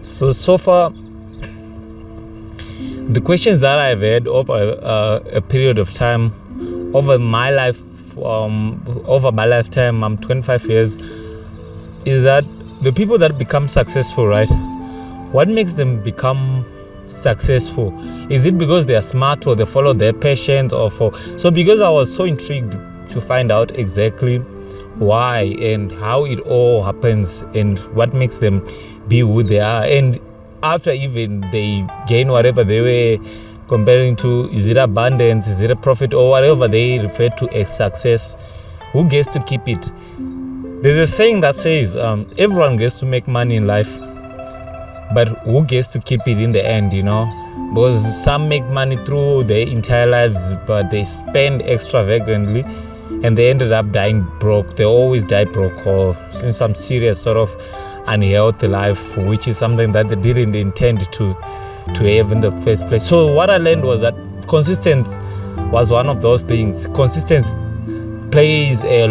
So far, the questions that I've had over a period of time, over my life, over my lifetime, I'm 25 years, is that the people that become successful, right? What makes them become successful? Is it because they are smart, or they follow their passions, or so because I was so intrigued to find out exactly why and how it all happens and what makes them be who they are. And after even they gain whatever they were comparing to, is it abundance, is it a profit, or whatever they refer to as success, who gets to keep it? There's a saying that says everyone gets to make money in life, but who gets to keep it in the end, because some make money through their entire lives, but they spend extravagantly and they ended up dying broke. They always die broke, or in some serious sort of unhealthy life, which is something that they didn't intend to have in the first place. So what I learned was that consistency was one of those things. Consistency plays a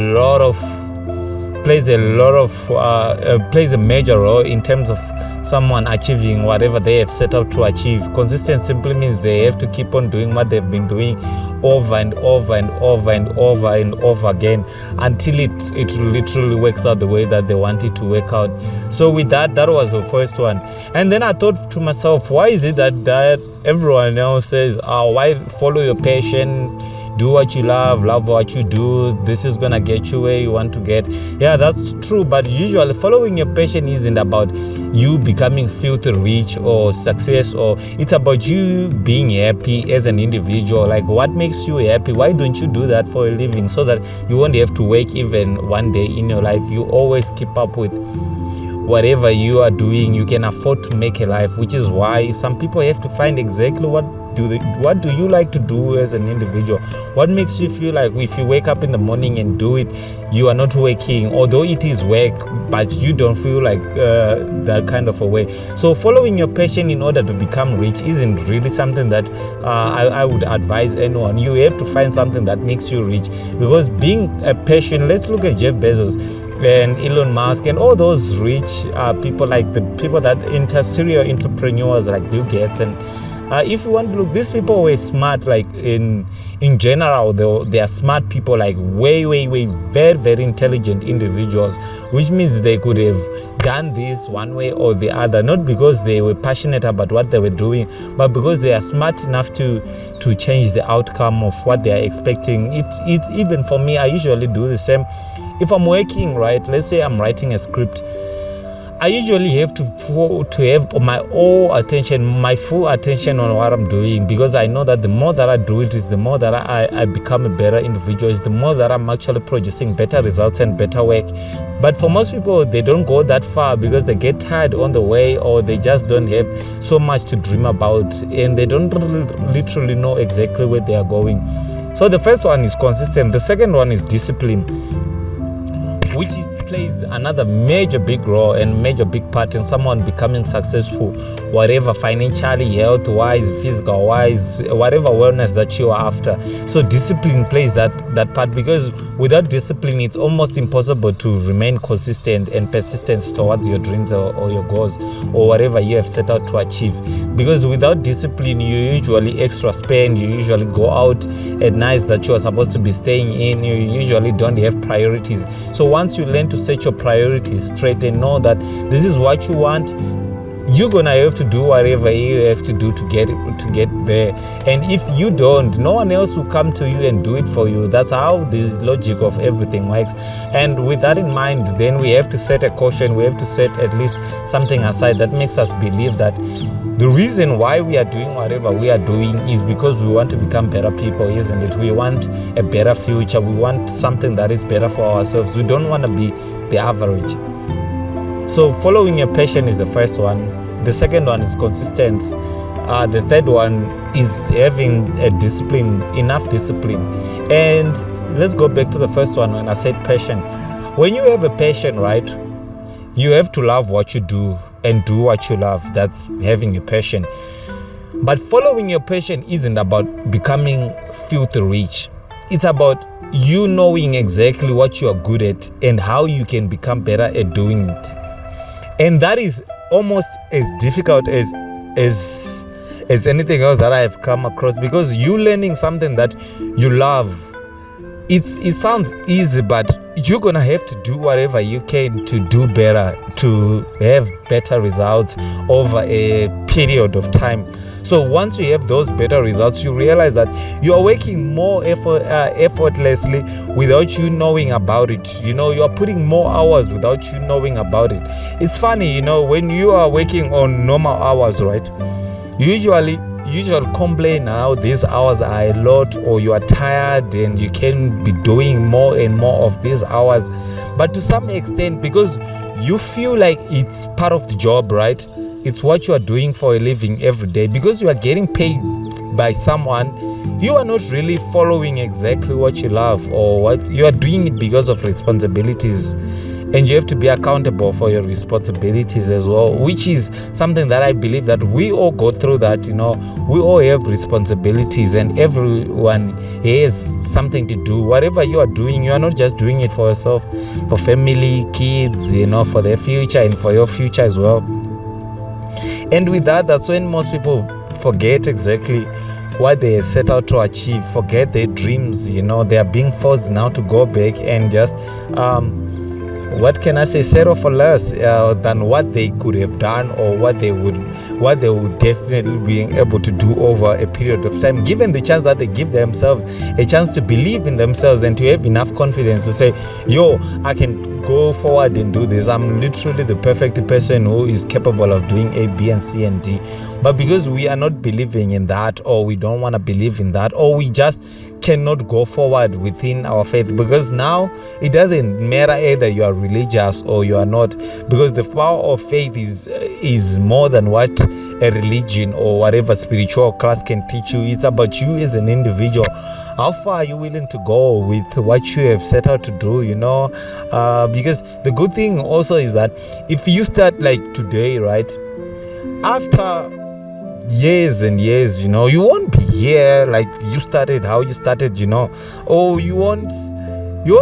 major role in terms of someone achieving whatever they have set out to achieve. Consistency simply means they have to keep on doing what they've been doing over and over and over and over and over again until it literally works out the way that they want it to work out. So with that was the first one. And then I thought to myself, why is it that everyone else says, why follow your passion, do what you love what you do, this is gonna get you where you want to get? Yeah, that's true, but usually following your passion isn't about you becoming filthy rich or success, or it's about you being happy as an individual. Like, what makes you happy? Why don't you do that for a living, so that you won't have to work even one day in your life? You always keep up with whatever you are doing. You can afford to make a life, which is why some people have to find exactly what do you like to do as an individual. What makes you feel like if you wake up in the morning and do it, you are not working, although it is work, but you don't feel like that kind of a way. So following your passion in order to become rich isn't really something that I would advise anyone. You have to find something that makes you rich, because being a passion, let's look at Jeff Bezos and Elon Musk and all those rich people, like the people that serial entrepreneurs like Bill Gates. And if you want to look, these people were smart, like in general, they are smart people, like way, very, very intelligent individuals, which means they could have done this one way or the other, not because they were passionate about what they were doing, but because they are smart enough to change the outcome of what they are expecting. It's even for me, I usually do the same. If I'm working, right, let's say I'm writing a script, I usually have to have my full attention on what I'm doing, because I know that the more that I do it is the more that I become a better individual, is the more that I'm actually producing better results and better work. But for most people, they don't go that far because they get tired on the way, or they just don't have so much to dream about, and they don't literally know exactly where they are going. So the first one is consistent. The second one is discipline, which plays another major big role and major big part in someone becoming successful, whatever, financially, health wise, physical wise, whatever wellness that you are after. So discipline plays that part, because without discipline it's almost impossible to remain consistent and persistent towards your dreams or your goals or whatever you have set out to achieve. Because without discipline, you usually extra spend, you usually go out at nights that you are supposed to be staying in, you usually don't have priorities. So once you learn to set your priorities straight and know that this is what you want, you're gonna have to do whatever you have to do to get there. And if you don't, no one else will come to you and do it for you. That's how the logic of everything works. And with that in mind, then we have to set a caution, we have to set at least something aside that makes us believe that the reason why we are doing whatever we are doing is because we want to become better people, isn't it? We want a better future. We want something that is better for ourselves. We don't want to be the average. So following your passion is the first one. The second one is consistency. The third one is having enough discipline. And let's go back to the first one when I said passion. When you have a passion, right, you have to love what you do and do what you love. That's having a passion. But following your passion isn't about becoming filthy rich. It's about you knowing exactly what you are good at and how you can become better at doing it. And that is almost as difficult as anything else that I have come across, because you learning something that you love, it sounds easy, but you're gonna have to do whatever you can to do better, to have better results over a period of time. So once you have those better results, you realize that you are working more effortlessly without you knowing about it. You know, you are putting more hours without you knowing about it. It's funny, you know, when you are working on normal hours, right? Usually complain how these hours are a lot, or you are tired and you can be doing more and more of these hours. But to some extent, because you feel like it's part of the job, right? It's what you are doing for a living every day. Because you are getting paid by someone, you are not really following exactly what you love, or what you are doing it because of responsibilities. And you have to be accountable for your responsibilities as well, which is something that I believe that we all go through that, you know. We all have responsibilities, and everyone has something to do. Whatever you are doing, you are not just doing it for yourself, for family, kids, you know, for their future and for your future as well. And with that, that's when most people forget exactly what they set out to achieve, forget their dreams, you know. They are being forced now to go back and just what can I say, settle for less than what they could have done, or what they would definitely be able to do over a period of time, given the chance that they give themselves a chance to believe in themselves and to have enough confidence to say, yo, I can go forward and do this. I'm literally the perfect person who is capable of doing A, B, and C, and D. But because we are not believing in that, or we don't want to believe in that, or we just cannot go forward within our faith, because now it doesn't matter either you are religious or you are not, because the power of faith is more than what a religion or whatever spiritual class can teach you. It's about you as an individual. How far are you willing to go with what you have set out to do, you know? Because the good thing also is that if you start like today, right, after years and years, you know, you won't be here like you started, how you started, you know, or you won't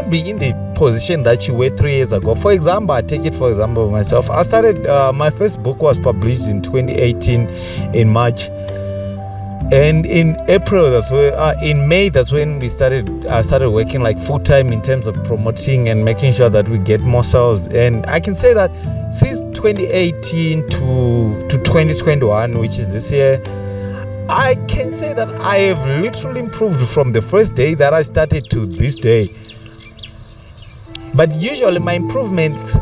be in the position that you were 3 years ago. For example, I take it for example myself. I started my first book was published in 2018 in March, and in April, in May, that's when I started working like full time in terms of promoting and making sure that we get more sales. And I can say that since 2018 to 2021, which is this year, I can say that I have literally improved from the first day that I started to this day. But usually my improvements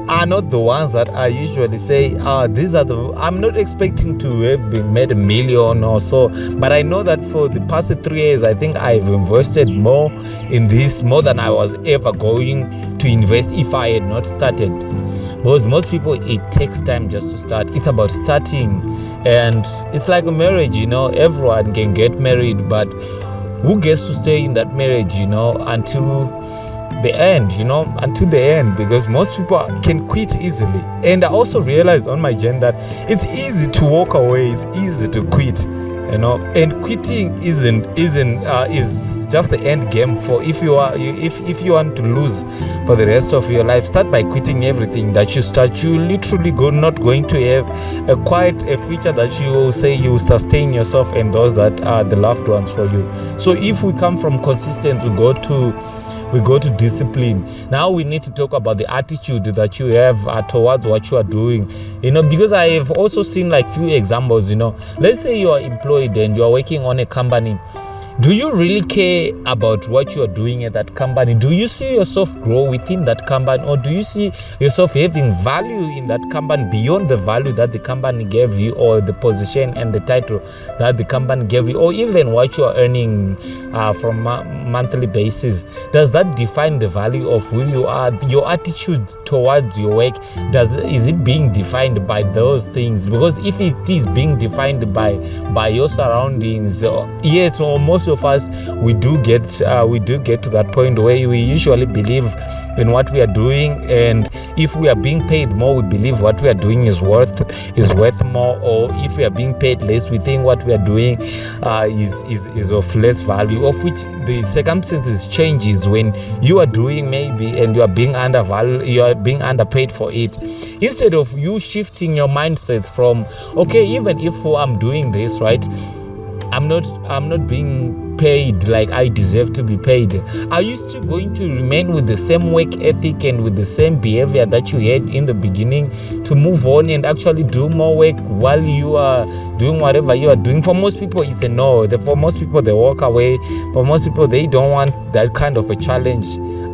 are not the ones that I usually say, these are I'm not expecting to have been made $1 million or so, but I know that for the past 3 years, I think I've invested more in this, more than I was ever going to invest if I had not started. Because most people, it takes time just to start. It's about starting, and it's like a marriage, you know. Everyone can get married, but who gets to stay in that marriage, you know, until the end, you know, until the end? Because most people can quit easily. And I also realized on my journey that it's easy to walk away, it's easy to quit, you know. And quitting is just the end game for if you want to lose for the rest of your life. Start by quitting everything that you start. You literally not going to have quite a future that you will say you sustain yourself and those that are the loved ones for you. So if we come from consistent, we go to discipline. Now we need to talk about the attitude that you have towards what you are doing, you know, because I have also seen like few examples, you know. Let's say you are employed and you are working on a company. Do you really care about what you are doing at that company? Do you see yourself grow within that company, or do you see yourself having value in that company beyond the value that the company gave you, or the position and the title that the company gave you, or even what you are earning from monthly basis? Does that define the value of who you are? Your attitude towards your work, is it being defined by those things? Because if it is being defined by your surroundings, yes, or most most of us, we do get to that point where we usually believe in what we are doing, and if we are being paid more, we believe what we are doing is worth more, or if we are being paid less, we think what we are doing is of less value, of which the circumstances changes when you are doing maybe and you are being undervalued, you are being underpaid for it. Instead of you shifting your mindset from, okay, even if I'm doing this, right, I'm not being paid like I deserve to be paid. Are you still going to remain with the same work ethic and with the same behavior that you had in the beginning to move on and actually do more work while you are doing whatever you are doing? For most people, it's a no. For most people, they walk away. For most people, they don't want that kind of a challenge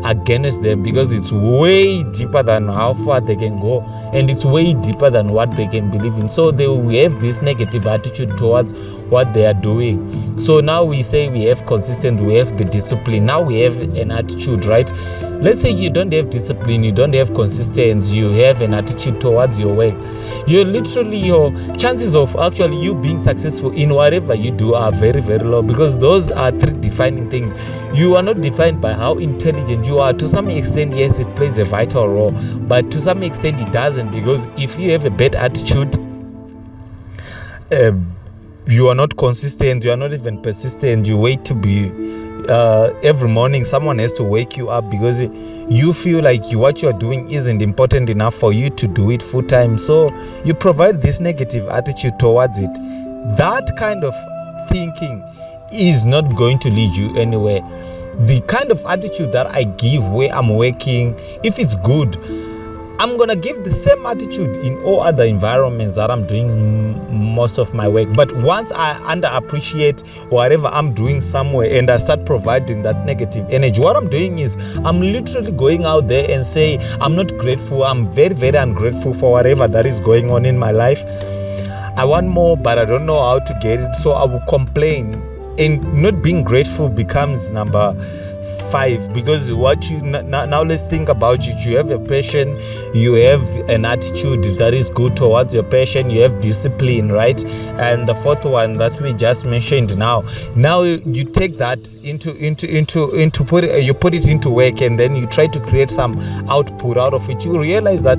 against them, because it's way deeper than how far they can go, and it's way deeper than what they can believe in. So they will have this negative attitude towards what they are doing. So now we say we have consistent, we have the discipline. Now we have an attitude, right? Let's say you don't have discipline, you don't have consistency, you have an attitude towards your work. You're literally, your chances of actually you being successful in whatever you do are very, very low, because those are three defining things. You are not defined by how intelligent you are. To some extent, yes, it plays a vital role, but to some extent it doesn't, because if you have a bad attitude, you are not consistent, you are not even persistent, you wait to be every morning someone has to wake you up because you feel like what you're doing isn't important enough for you to do it full time, so you provide this negative attitude towards it. That kind of thinking is not going to lead you anywhere. The kind of attitude that I give where I'm working, if it's good, I'm gonna give the same attitude in all other environments that I'm doing most of my work. But once I underappreciate whatever I'm doing somewhere and I start providing that negative energy, what I'm doing is I'm literally going out there and say I'm not grateful, I'm very, very ungrateful for whatever that is going on in my life. I want more, but I don't know how to get it, so I will complain. And not being grateful becomes number 5, because what you now let's think about it. You have a passion, you have an attitude that is good towards your passion, you have discipline, right? And the fourth one that we just mentioned, now you take that you put it into work, and then you try to create some output out of it. You realize that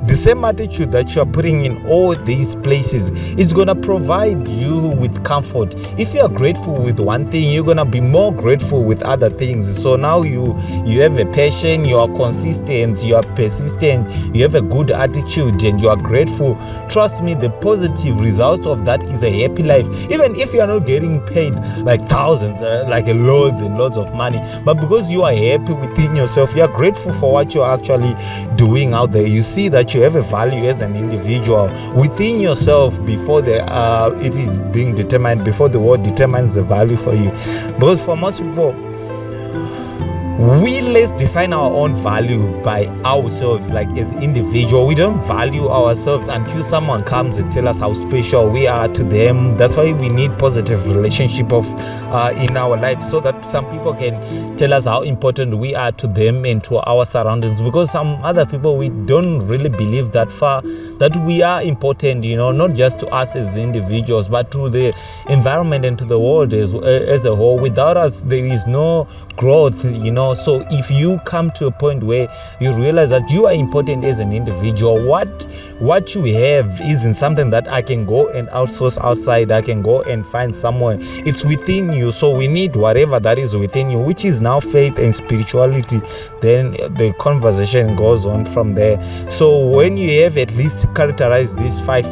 the same attitude that you are putting in all these places is gonna provide you with comfort. If you are grateful with one thing, you're gonna be more grateful with other things. So now you have a passion, you are consistent, you are persistent, you have a good attitude, and you are grateful. Trust me, the positive results of that is a happy life. Even if you are not getting paid like thousands, like loads and loads of money, but because you are happy within yourself, you are grateful for what you're actually doing out there. You see that you have a value as an individual within yourself before it is being determined, before the world determines the value for you. Because for most people, we let's define our own value by ourselves, like as individual. We don't value ourselves until someone comes and tell us how special we are to them. That's why we need positive relationship in our lives, so that some people can tell us how important we are to them and to our surroundings. Because some other people, we don't really believe that far that we are important, not just to us as individuals, but to the environment and to the world as a whole. Without us, there is no growth, So if you come to a point where you realize that you are important as an individual, what you have isn't something that I can go and outsource outside, I can go and find somewhere. It's within you. So we need whatever that is within you, which is now faith and spirituality. Then the conversation goes on from there. So when you have at least characterized these five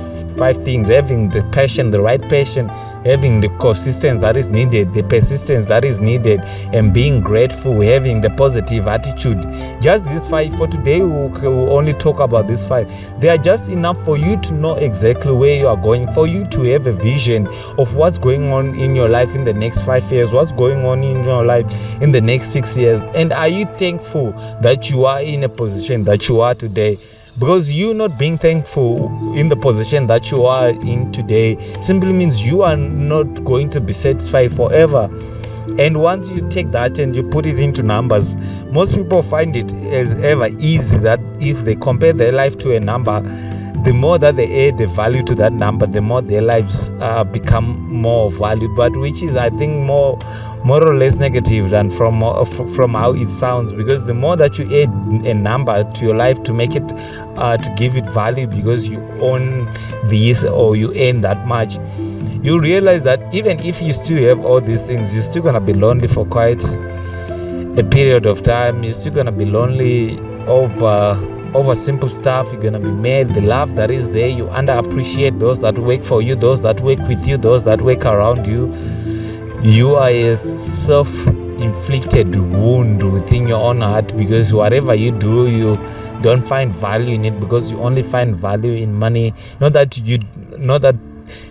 things, having the passion, the right passion, having the consistency that is needed, the persistence that is needed, and being grateful, having the positive attitude. Just these 5 for today. We'll only talk about these 5. They are just enough for you to know exactly where you are going, for you to have a vision of what's going on in your life in the next 5 years, what's going on in your life in the next 6 years. And are you thankful that you are in a position that you are today? Because you not being thankful in the position that you are in today simply means you are not going to be satisfied forever. And once you take that and you put it into numbers, most people find it as ever easy that if they compare their life to a number, the more that they add the value to that number, the more their lives become more valued, but which is, I think, more more or less negative than from how it sounds, because the more that you add a number to your life to make it to give it value, because you own this or you earn that much, you realize that even if you still have all these things, you're still gonna be lonely for quite a period of time. You're still gonna be lonely over simple stuff. You're gonna be mad. The love that is there, you underappreciate those that work for you, those that work with you, those that work around you. You are a self-inflicted wound within your own heart, because whatever you do, you don't find value in it, because you only find value in money.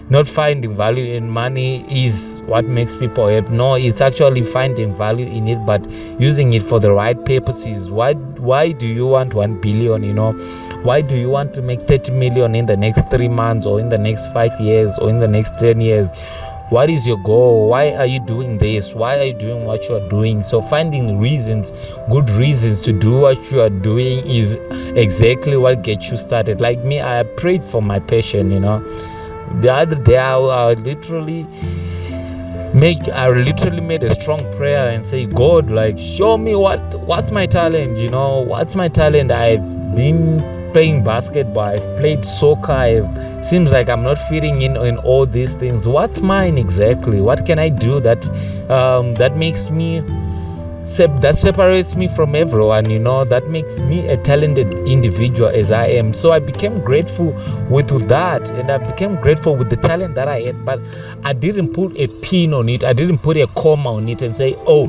Not finding value in money is what makes people happy. No, it's actually finding value in it, but using it for the right purposes. Why do you want 1 billion? Why do you want to make 30 million in the next 3 months, or in the next 5 years, or in the next 10 years? What is your goal? Why are you doing this? Why are you doing what you are doing? So finding reasons, good reasons to do what you are doing, is exactly what gets you started. Like me, I prayed for my passion. The other day, I literally made a strong prayer and say, God, like, show me what's my talent. What's my talent? I've been playing basketball, I've played soccer, seems like I'm not fitting in all these things. What's mine exactly? What can I do that makes me that separates me from everyone, that makes me a talented individual as I am. So I became grateful with that, and I became grateful with the talent that I had, but I didn't put a pin on it. I didn't put a comma on it and say, oh,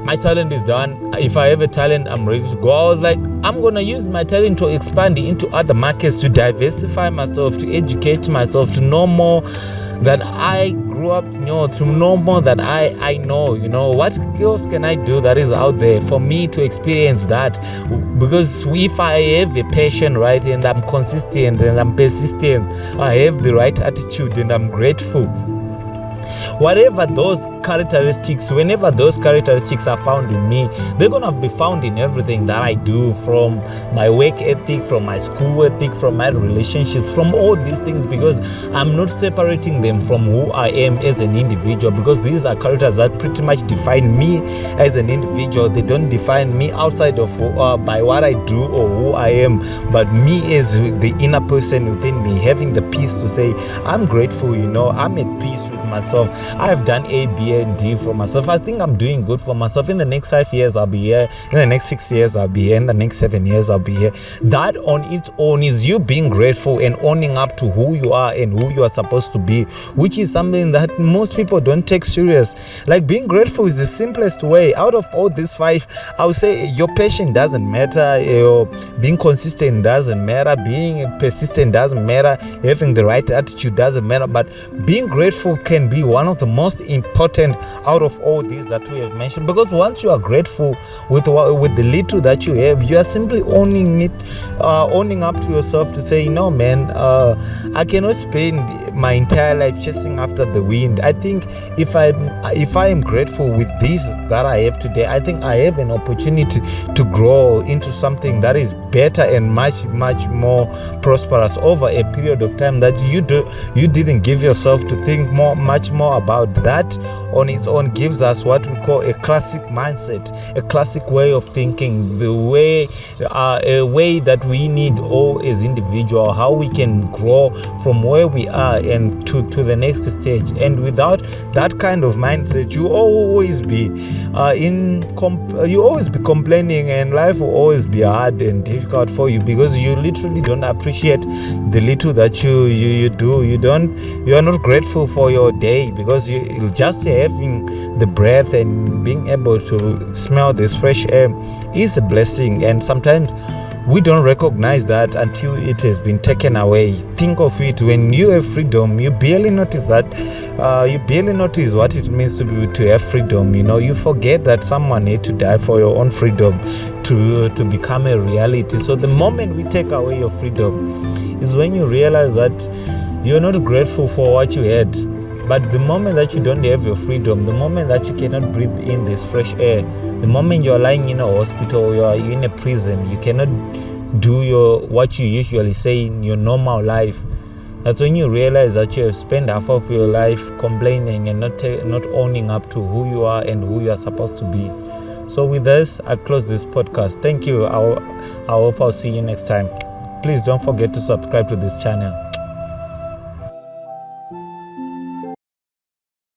my talent is done. If I have a talent, I'm ready to go. I was like, I'm going to use my talent to expand into other markets, to diversify myself, to educate myself, to know more that I grew up, to know more that I know, what else can I do that is out there for me to experience that? Because if I have a passion, right, and I'm consistent and I'm persistent, I have the right attitude and I'm grateful. Whenever those characteristics are found in me, they're gonna be found in everything that I do, from my work ethic, from my school ethic, from my relationships, from all these things, because I'm not separating them from who I am as an individual, because these are characters that pretty much define me as an individual. They don't define me outside of by what I do or who I am, but me as the inner person within me, having the peace to say, I'm grateful, I'm at peace with myself. I've done A, B, and D for myself. I think I'm doing good for myself. In the next 5 years, I'll be here. In the next 6 years, I'll be here. In the next 7 years, I'll be here. That on its own is you being grateful and owning up to who you are and who you are supposed to be, which is something that most people don't take serious. Like, being grateful is the simplest way. Out of all these 5, I would say your passion doesn't matter. Being consistent doesn't matter. Being persistent doesn't matter. Having the right attitude doesn't matter. But being grateful can be one of the most important out of all these that we have mentioned, because once you are grateful with the little that you have, you are simply owning up to yourself to say, no man, I cannot spend my entire life chasing after the wind. I think if I am grateful with this that I have today, I think I have an opportunity to grow into something that is better and much more prosperous over a period of time that you didn't give yourself to think much more about. That on its own gives us what we call a classic mindset, a classic way of thinking, a way that we need all as individuals, how we can grow from where we are and to the next stage. And without that kind of mindset, you always be complaining, and life will always be hard and difficult for you, because you literally don't appreciate the little that you do. You are not grateful for your day, because you just having the breath and being able to smell this fresh air is a blessing. And sometimes we don't recognize that until it has been taken away. Think of it, when you have freedom, you barely notice that. You barely notice what it means to have freedom. You forget that someone had to die for your own freedom to become a reality. So the moment we take away your freedom is when you realize that you're not grateful for what you had. But the moment that you don't have your freedom, the moment that you cannot breathe in this fresh air, the moment you're lying in a hospital, you're in a prison, you cannot do what you usually say in your normal life, That's when you realize that you have spent half of your life complaining and not owning up to who you are and who you are supposed to be. So with this, I close this podcast. Thank you. I hope I'll see you next time. Please don't forget to subscribe to this channel.